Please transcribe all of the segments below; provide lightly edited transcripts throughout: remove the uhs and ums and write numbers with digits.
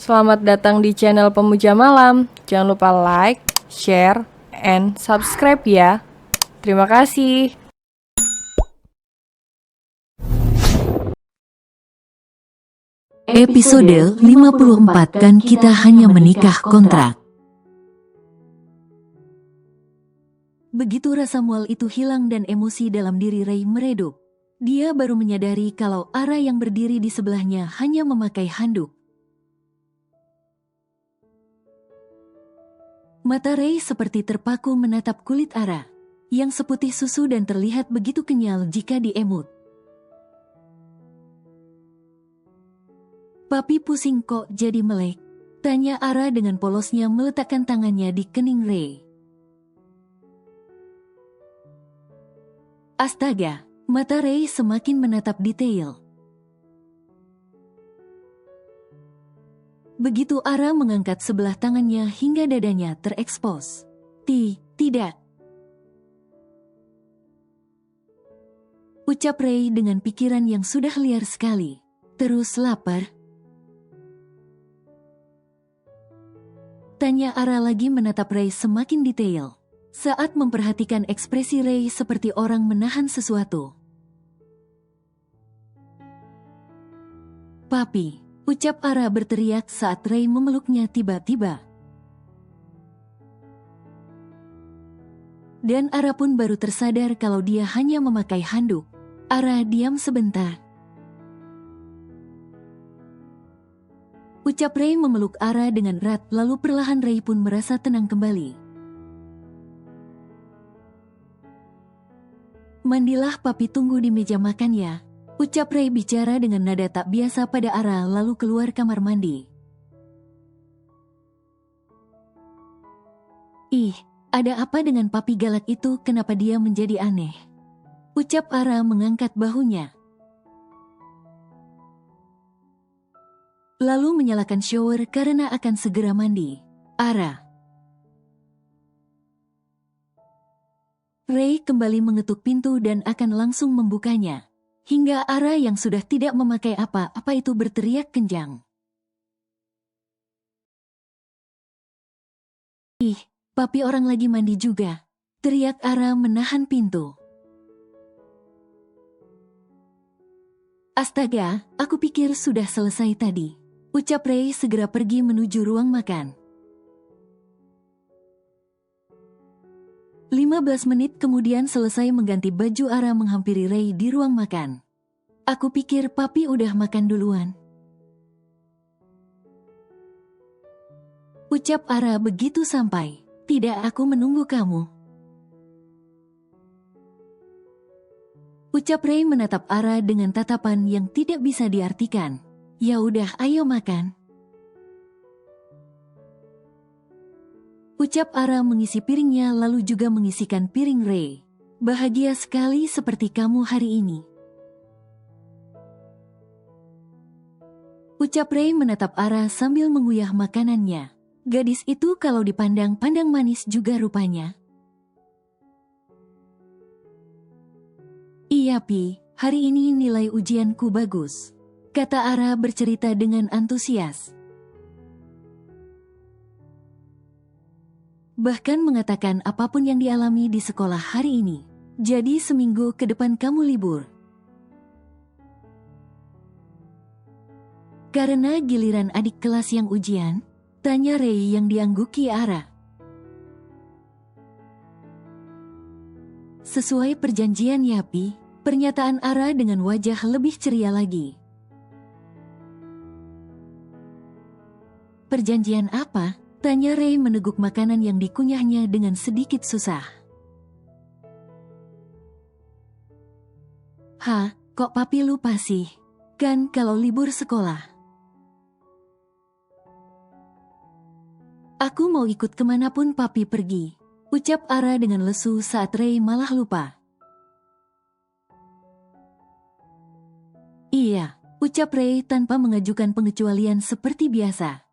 Selamat datang di channel Pemuja Malam. Jangan lupa like, share, and subscribe ya. Terima kasih. Episode 54 Kan Kita Hanya Menikah Kontrak. Begitu rasa mual itu hilang dan emosi dalam diri Ray meredup. Dia baru menyadari kalau Ara yang berdiri di sebelahnya hanya memakai handuk. Mata Ray seperti terpaku menatap kulit Ara, yang seputih susu dan terlihat begitu kenyal jika diemut. Papi pusing kok jadi melek? Tanya Ara dengan polosnya meletakkan tangannya di kening Ray. Astaga, mata Ray semakin menatap detail. Begitu Ara mengangkat sebelah tangannya hingga dadanya terekspos. Tidak. Ucap Ray dengan pikiran yang sudah liar sekali. Terus lapar? Tanya Ara lagi menatap Ray semakin detail. Saat memperhatikan ekspresi Ray seperti orang menahan sesuatu. Papi, ucap Ara berteriak saat Ray memeluknya tiba-tiba. Dan Ara pun baru tersadar kalau dia hanya memakai handuk. Ara diam sebentar. Ucap Ray memeluk Ara dengan erat lalu perlahan Ray pun merasa tenang kembali. Mandilah papi tunggu di meja makan ya. Ucap Ray bicara dengan nada tak biasa pada Ara lalu keluar kamar mandi. Ih, ada apa dengan papi galak itu, kenapa dia menjadi aneh? Ucap Ara mengangkat bahunya. Lalu menyalakan shower karena akan segera mandi. Ray kembali mengetuk pintu dan akan langsung membukanya. Hingga Ara yang sudah tidak memakai apa-apa itu berteriak kencang. Ih, papi orang lagi mandi juga. Teriak Ara menahan pintu. Astaga, aku pikir sudah selesai tadi. Ucap Ray segera pergi menuju ruang makan. 15 menit kemudian selesai mengganti baju Ara menghampiri Ray di ruang makan. Aku pikir papi udah makan duluan. Ucap Ara begitu sampai. Tidak, aku menunggu kamu. Ucap Ray menatap Ara dengan tatapan yang tidak bisa diartikan. Ya udah, ayo makan. Ucap Ara mengisi piringnya lalu juga mengisikan piring Ray. Bahagia sekali seperti kamu hari ini. Ucap Ray menatap Ara sambil menguyah makanannya. Gadis itu kalau dipandang-pandang manis juga rupanya. Iya Pi, hari ini nilai ujianku bagus. Kata Ara bercerita dengan antusias. Bahkan mengatakan apapun yang dialami di sekolah hari ini. Jadi seminggu ke depan kamu libur. Karena giliran adik kelas yang ujian? Tanya Ray yang diangguki Ara. Sesuai perjanjian ya Pi, pernyataan Ara dengan wajah lebih ceria lagi. Perjanjian apa? Tanya Ray meneguk makanan yang dikunyahnya dengan sedikit susah. Hah, kok papi lupa sih? Kan kalau libur sekolah. Aku mau ikut kemanapun papi pergi. Ucap Ara dengan lesu saat Ray malah lupa. Iya, ucap Ray tanpa mengajukan pengecualian seperti biasa.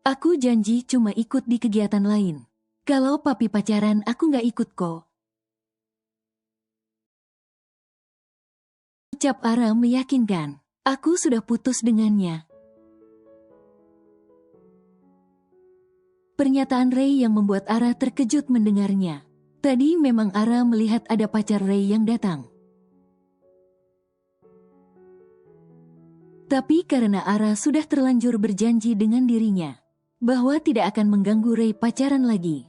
Aku janji cuma ikut di kegiatan lain. Kalau papi pacaran aku nggak ikut kok. Ucap Ara meyakinkan. Aku sudah putus dengannya. Pernyataan Ray yang membuat Ara terkejut mendengarnya. Tadi memang Ara melihat ada pacar Ray yang datang. Tapi karena Ara sudah terlanjur berjanji dengan dirinya bahwa tidak akan mengganggu Ray pacaran lagi,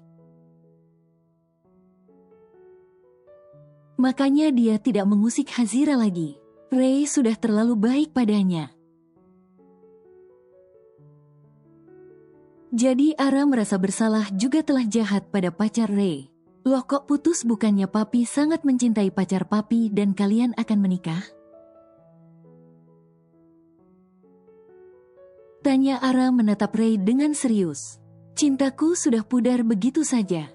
makanya dia tidak mengusik Hazira lagi. Ray sudah terlalu baik padanya. Jadi Ara merasa bersalah juga telah jahat pada pacar Ray. Loh kok putus, bukannya Papi sangat mencintai pacar Papi dan kalian akan menikah? Tanya Ara menatap Ray dengan serius. Cintaku sudah pudar begitu saja.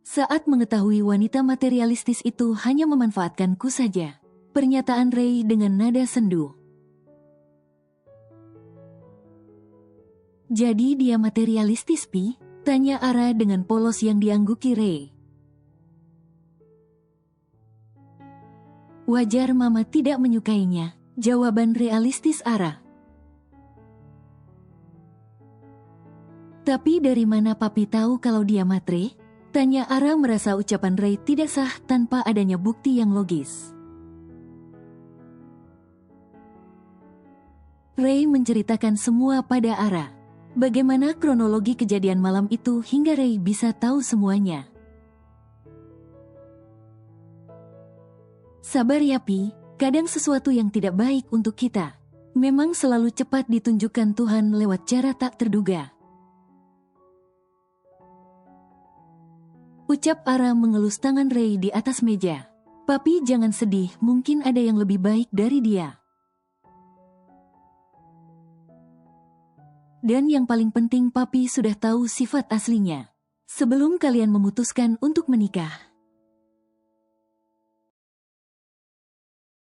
Saat mengetahui wanita materialistis itu hanya memanfaatkanku saja. Pernyataan Ray dengan nada sendu. Jadi dia materialistis, Pi? Tanya Ara dengan polos yang diangguki Ray. Wajar Mama tidak menyukainya. Jawaban realistis Ara. Tapi dari mana Papi tahu kalau dia matre? Tanya Ara merasa ucapan Ray tidak sah tanpa adanya bukti yang logis. Ray menceritakan semua pada Ara. Bagaimana kronologi kejadian malam itu hingga Ray bisa tahu semuanya. Sabar ya Pi, kadang sesuatu yang tidak baik untuk kita memang selalu cepat ditunjukkan Tuhan lewat cara tak terduga. Ucap Ara mengelus tangan Ray di atas meja. Papi jangan sedih, mungkin ada yang lebih baik dari dia. Dan yang paling penting Papi sudah tahu sifat aslinya sebelum kalian memutuskan untuk menikah.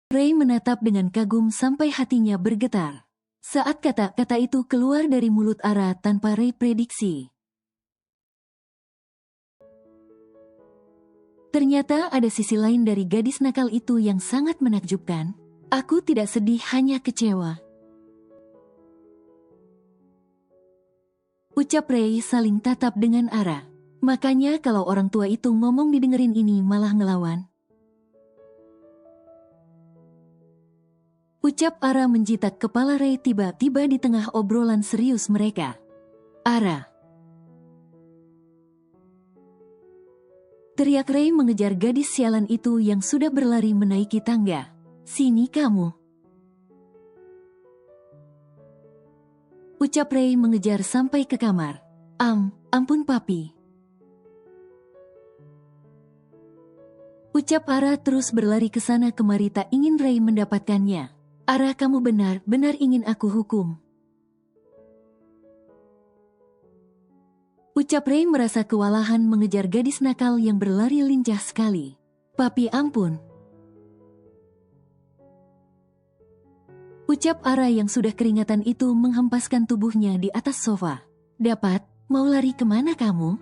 Ray menatap dengan kagum sampai hatinya bergetar. Saat kata-kata itu keluar dari mulut Ara tanpa Ray prediksi. Ternyata ada sisi lain dari gadis nakal itu yang sangat menakjubkan. Aku tidak sedih, hanya kecewa. Ucap Ray saling tatap dengan Ara. Makanya kalau orang tua itu ngomong didengerin ini malah ngelawan. Ucap Ara menjitak kepala Ray tiba-tiba di tengah obrolan serius mereka. Ara. Teriak Ray mengejar gadis sialan itu yang sudah berlari menaiki tangga. Sini kamu. Ucap Ray mengejar sampai ke kamar. Ampun Papi. Ucap Ara terus berlari ke sana kemari tak ingin Ray mendapatkannya. Ara, kamu benar-benar ingin aku hukum. Ucap Ray merasa kewalahan mengejar gadis nakal yang berlari lincah sekali. Papi, ampun. Ucap Ara yang sudah keringatan itu menghempaskan tubuhnya di atas sofa. Dapat, mau lari kemana kamu?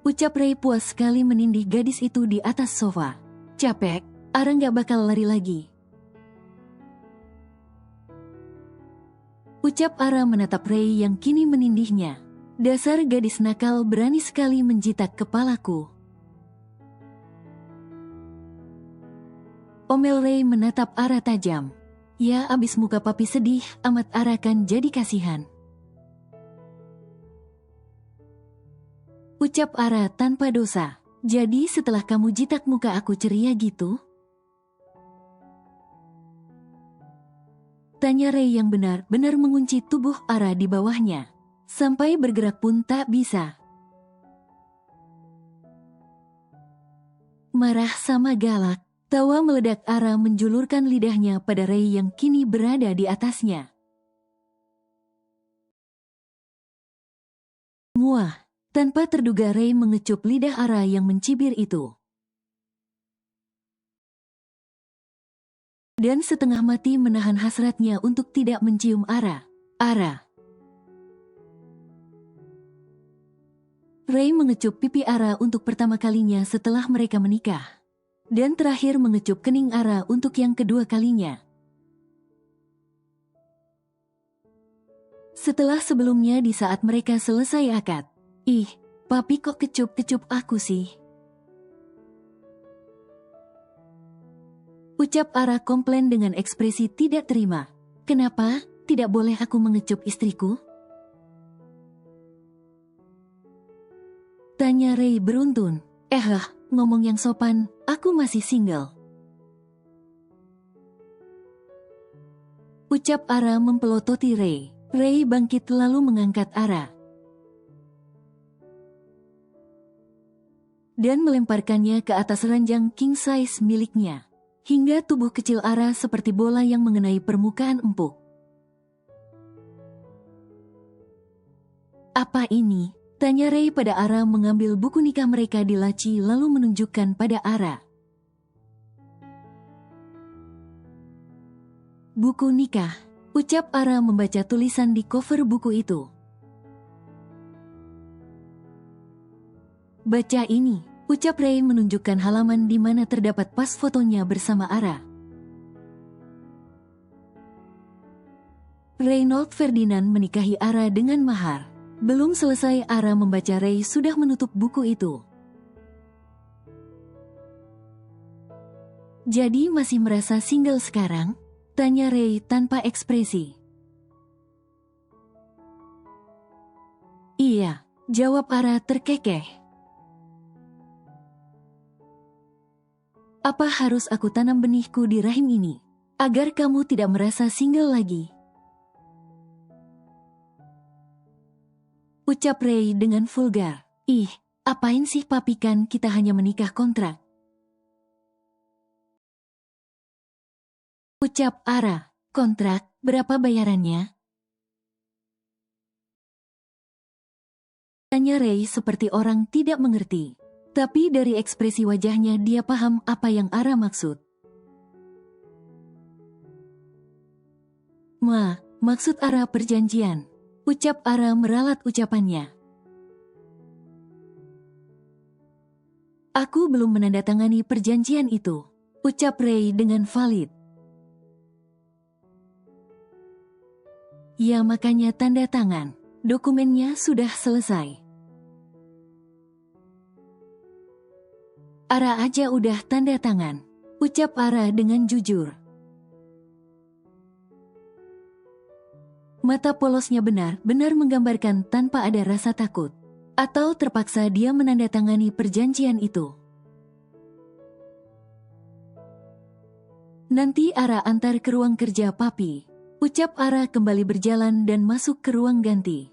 Ucap Ray puas sekali menindih gadis itu di atas sofa. Capek, Ara nggak bakal lari lagi. Ucap Ara menatap Ray yang kini menindihnya. Dasar gadis nakal, berani sekali menjitak kepalaku. Omel Ray menatap Ara tajam. Ya, abis muka Papi sedih, amat Ara kan jadi kasihan. Ucap Ara tanpa dosa. Jadi setelah kamu jitak muka aku ceria gitu? Tanya Ray yang benar-benar mengunci tubuh Ara di bawahnya. Sampai bergerak pun tak bisa. Marah sama galak, tawa meledak Ara menjulurkan lidahnya pada Ray yang kini berada di atasnya. Muah, tanpa terduga Ray mengecup lidah Ara yang mencibir itu. Dan setengah mati menahan hasratnya untuk tidak mencium Ara. Ara. Ray mengecup pipi Ara untuk pertama kalinya setelah mereka menikah. Dan terakhir mengecup kening Ara untuk yang kedua kalinya. Setelah sebelumnya di saat mereka selesai akad. Ih, papi kok kecup-kecup aku sih? Ucap Ara komplain dengan ekspresi tidak terima. Kenapa? Tidak boleh aku mengecup istriku? Tanya Ray beruntun. Ngomong yang sopan, aku masih single. Ucap Ara mempelototi Ray. Ray bangkit lalu mengangkat Ara. Dan melemparkannya ke atas ranjang king size miliknya. Hingga tubuh kecil Ara seperti bola yang mengenai permukaan empuk. Apa ini? Tanya Ray pada Ara mengambil buku nikah mereka di laci lalu menunjukkan pada Ara. Buku nikah, ucap Ara membaca tulisan di cover buku itu. Baca ini, ucap Ray menunjukkan halaman di mana terdapat pas fotonya bersama Ara. Reynold Ferdinand menikahi Ara dengan mahar. Belum selesai Ara membaca Ray sudah menutup buku itu. Jadi masih merasa single sekarang? Tanya Ray tanpa ekspresi. Iya, jawab Ara terkekeh. Apa harus aku tanam benihku di rahim ini, agar kamu tidak merasa single lagi? Ucap Ray dengan vulgar. Ih, apain sih papi, kan kita hanya menikah kontrak. Ucap Ara. Kontrak, berapa bayarannya? Tanya Ray seperti orang tidak mengerti. Tapi dari ekspresi wajahnya dia paham apa yang Ara maksud. Maksud Ara perjanjian. Ucap Ara meralat ucapannya. Aku belum menandatangani perjanjian itu. Ucap Ray dengan valid. Ya makanya tanda tangan. Dokumennya sudah selesai. Ara aja udah tanda tangan. Ucap Ara dengan jujur. Mata polosnya benar-benar menggambarkan tanpa ada rasa takut. Atau terpaksa dia menandatangani perjanjian itu. Nanti Ara antar ke ruang kerja papi. Ucap Ara kembali berjalan dan masuk ke ruang ganti.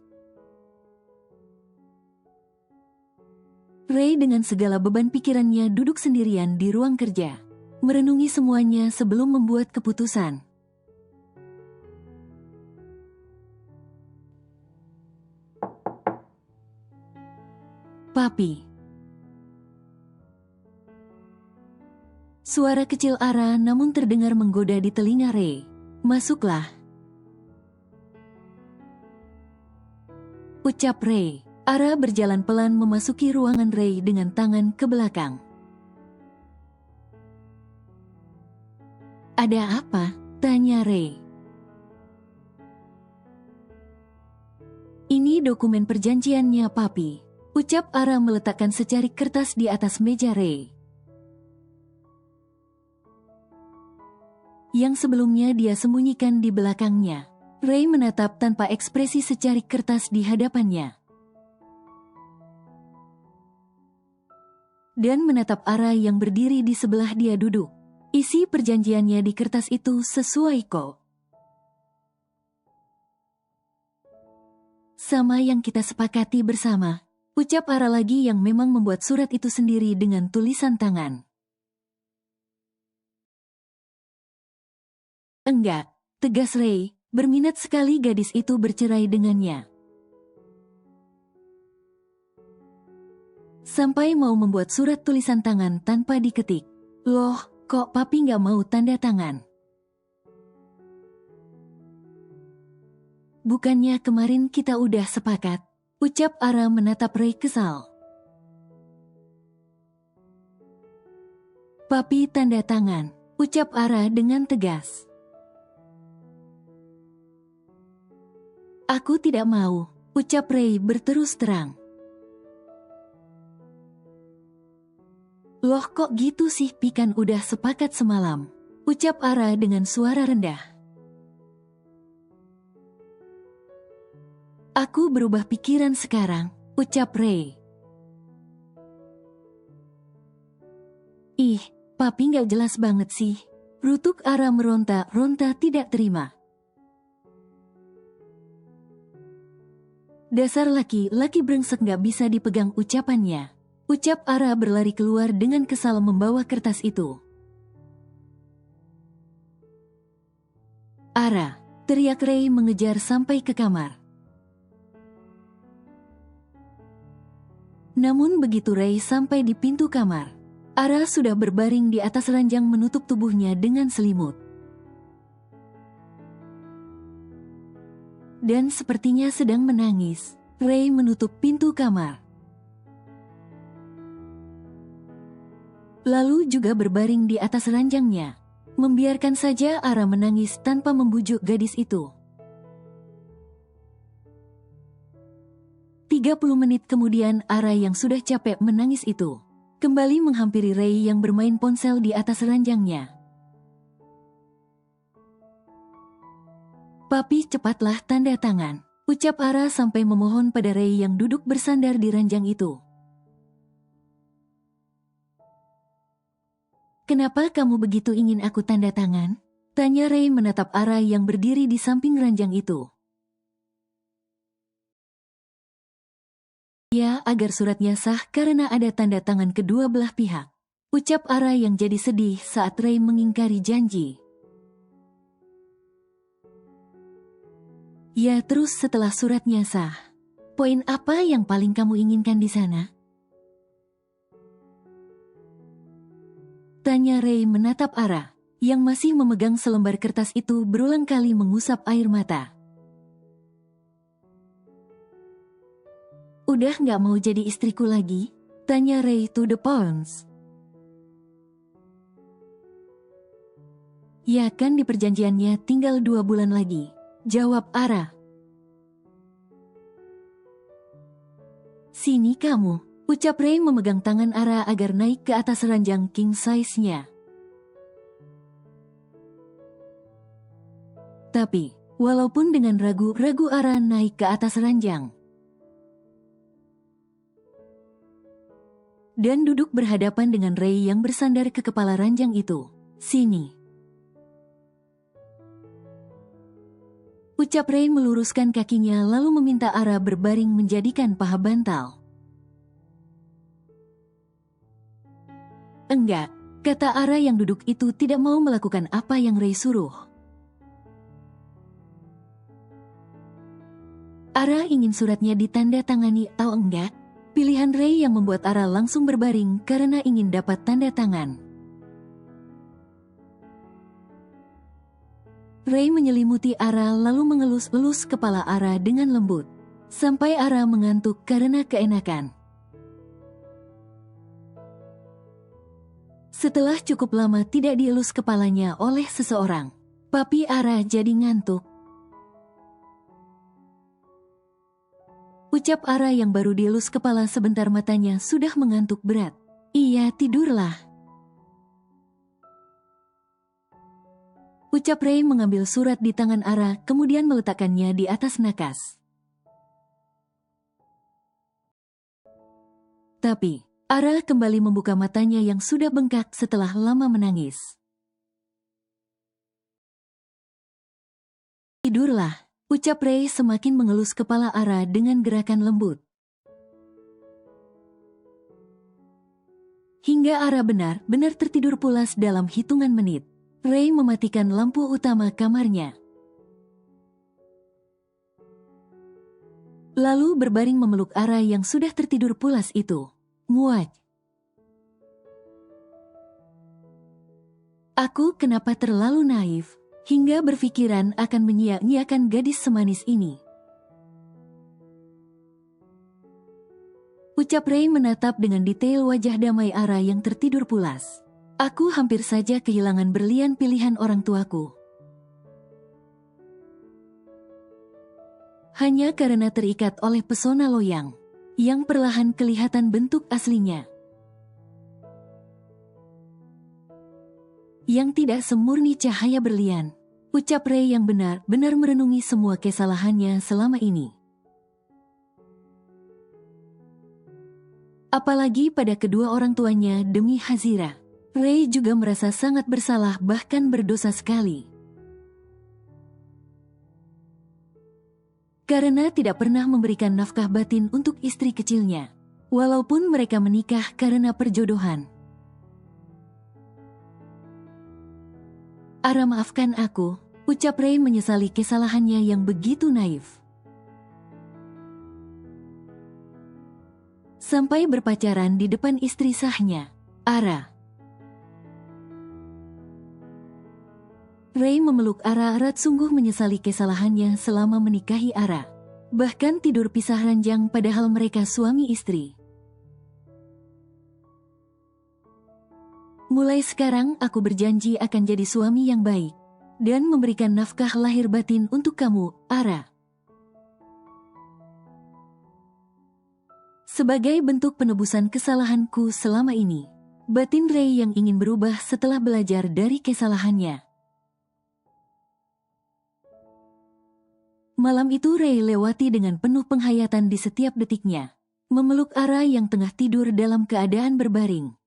Ray dengan segala beban pikirannya duduk sendirian di ruang kerja. Merenungi semuanya sebelum membuat keputusan. Papi. Suara kecil Ara namun terdengar menggoda di telinga Ray. Masuklah. Ucap Ray. Ara berjalan pelan memasuki ruangan Ray dengan tangan ke belakang. Ada apa? Tanya Ray. Ini dokumen perjanjiannya papi. Ucap Ara meletakkan secari kertas di atas meja Ray. Yang sebelumnya dia sembunyikan di belakangnya. Ray menatap tanpa ekspresi secari kertas di hadapannya. Dan menatap Ara yang berdiri di sebelah dia duduk. Isi perjanjiannya di kertas itu sesuai kok. Sama yang kita sepakati bersama. Ucap Ara lagi yang memang membuat surat itu sendiri dengan tulisan tangan. Enggak, tegas Ray, berminat sekali gadis itu bercerai dengannya. Sampai mau membuat surat tulisan tangan tanpa diketik. Loh, kok papi nggak mau tanda tangan? Bukannya kemarin kita udah sepakat? Ucap Ara menatap Ray kesal. Papi tanda tangan, ucap Ara dengan tegas. Aku tidak mau, ucap Ray berterus terang. Loh kok gitu sih, Pikan udah sepakat semalam, ucap Ara dengan suara rendah. Aku berubah pikiran sekarang, ucap Ray. Ih, papi gak jelas banget sih. Rutuk Ara meronta-ronta tidak terima. Dasar laki-laki brengsek gak bisa dipegang ucapannya. Ucap Ara berlari keluar dengan kesal membawa kertas itu. Ara, teriak Ray mengejar sampai ke kamar. Namun begitu Ray sampai di pintu kamar, Ara sudah berbaring di atas ranjang menutup tubuhnya dengan selimut. Dan sepertinya sedang menangis, Ray menutup pintu kamar. Lalu juga berbaring di atas ranjangnya, membiarkan saja Ara menangis tanpa membujuk gadis itu. 30 menit kemudian Ara yang sudah capek menangis itu kembali menghampiri Ray yang bermain ponsel di atas ranjangnya. Papi cepatlah tanda tangan, ucap Ara sampai memohon pada Ray yang duduk bersandar di ranjang itu. Kenapa kamu begitu ingin aku tanda tangan? Tanya Ray menatap Ara yang berdiri di samping ranjang itu. Ya, agar suratnya sah karena ada tanda tangan kedua belah pihak, ucap Ara yang jadi sedih saat Ray mengingkari janji. Ya, terus setelah suratnya sah, poin apa yang paling kamu inginkan di sana? Tanya Ray menatap Ara, yang masih memegang selembar kertas itu berulang kali mengusap air mata. Udah gak mau jadi istriku lagi? Tanya Ray to the point. Ya kan di perjanjiannya tinggal 2 bulan lagi, jawab Ara. Sini kamu, ucap Ray memegang tangan Ara agar naik ke atas ranjang king size-nya. Tapi, walaupun dengan ragu-ragu Ara naik ke atas ranjang dan duduk berhadapan dengan Ray yang bersandar ke kepala ranjang itu. Sini, ucap Ray meluruskan kakinya lalu meminta Ara berbaring menjadikan paha bantal. Enggak, kata Ara yang duduk itu tidak mau melakukan apa yang Ray suruh. Ara ingin suratnya ditanda-tangani atau enggak? Pilihan Ray yang membuat Ara langsung berbaring karena ingin dapat tanda tangan. Ray menyelimuti Ara lalu mengelus-elus kepala Ara dengan lembut, sampai Ara mengantuk karena keenakan. Setelah cukup lama tidak dielus kepalanya oleh seseorang, papi Ara jadi ngantuk. Ucap Ara yang baru dielus kepala sebentar matanya sudah mengantuk berat. Iya, tidurlah. Ucap Ray mengambil surat di tangan Ara kemudian meletakkannya di atas nakas. Tapi, Ara kembali membuka matanya yang sudah bengkak setelah lama menangis. Tidurlah. Ucap Ray semakin mengelus kepala Ara dengan gerakan lembut. Hingga Ara benar-benar tertidur pulas dalam hitungan menit. Ray mematikan lampu utama kamarnya. Lalu berbaring memeluk Ara yang sudah tertidur pulas itu. Muaj. Aku kenapa terlalu naif? Hingga berpikiran akan menyia-nyiakan gadis semanis ini. Ucap Ray menatap dengan detail wajah damai Ara yang tertidur pulas. Aku hampir saja kehilangan berlian pilihan orang tuaku. Hanya karena terikat oleh pesona loyang, yang perlahan kelihatan bentuk aslinya. Yang tidak semurni cahaya berlian. Ucap Ray yang benar-benar merenungi semua kesalahannya selama ini. Apalagi pada kedua orang tuanya demi Hazira. Ray juga merasa sangat bersalah bahkan berdosa sekali. Karena tidak pernah memberikan nafkah batin untuk istri kecilnya. Walaupun mereka menikah karena perjodohan. Ara, maafkan aku, ucap Ray menyesali kesalahannya yang begitu naif. Sampai berpacaran di depan istri sahnya, Ara. Ray memeluk Ara erat, sungguh menyesali kesalahannya selama menikahi Ara. Bahkan tidur pisah ranjang padahal mereka suami istri. Mulai sekarang aku berjanji akan jadi suami yang baik dan memberikan nafkah lahir batin untuk kamu, Ara. Sebagai bentuk penebusan kesalahanku selama ini, batin Ray yang ingin berubah setelah belajar dari kesalahannya. Malam itu Ray lewati dengan penuh penghayatan di setiap detiknya, memeluk Ara yang tengah tidur dalam keadaan berbaring.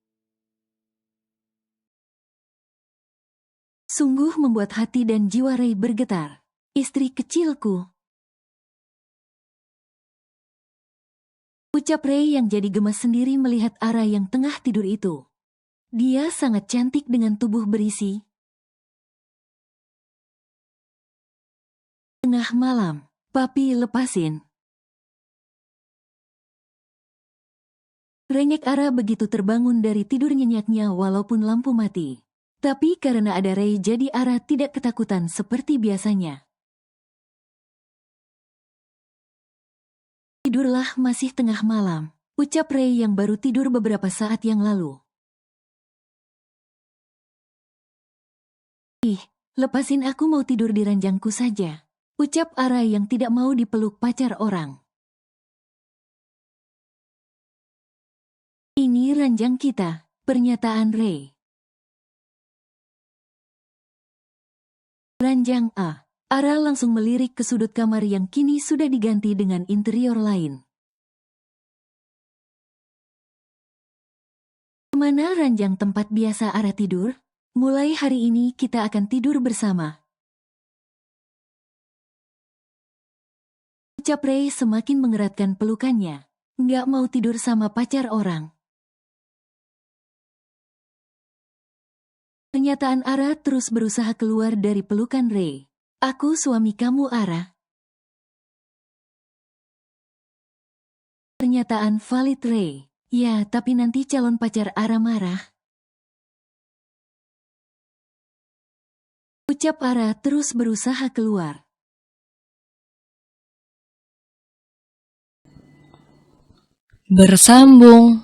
Sungguh membuat hati dan jiwa Ray bergetar. Istri kecilku. Ucap Ray yang jadi gemas sendiri melihat Ara yang tengah tidur itu. Dia sangat cantik dengan tubuh berisi. Tengah malam, papi lepasin. Rengek Ara begitu terbangun dari tidur nyenyaknya walaupun lampu mati. Tapi karena ada Ray jadi Ara tidak ketakutan seperti biasanya. Tidurlah, masih tengah malam, ucap Ray yang baru tidur beberapa saat yang lalu. Ih, lepasin, aku mau tidur di ranjangku saja, ucap Ara yang tidak mau dipeluk pacar orang. Ini ranjang kita, pernyataan Ray. Ranjang A. Ara langsung melirik ke sudut kamar yang kini sudah diganti dengan interior lain. Kemana ranjang tempat biasa Ara tidur? Mulai hari ini kita akan tidur bersama. Ucap Ray semakin mengeratkan pelukannya. Nggak mau tidur sama pacar orang. Pernyataan Ara terus berusaha keluar dari pelukan Ray. Aku suami kamu, Ara. Pernyataan valid Ray. Ya, tapi nanti calon pacar Ara marah. Ucap Ara terus berusaha keluar. Bersambung.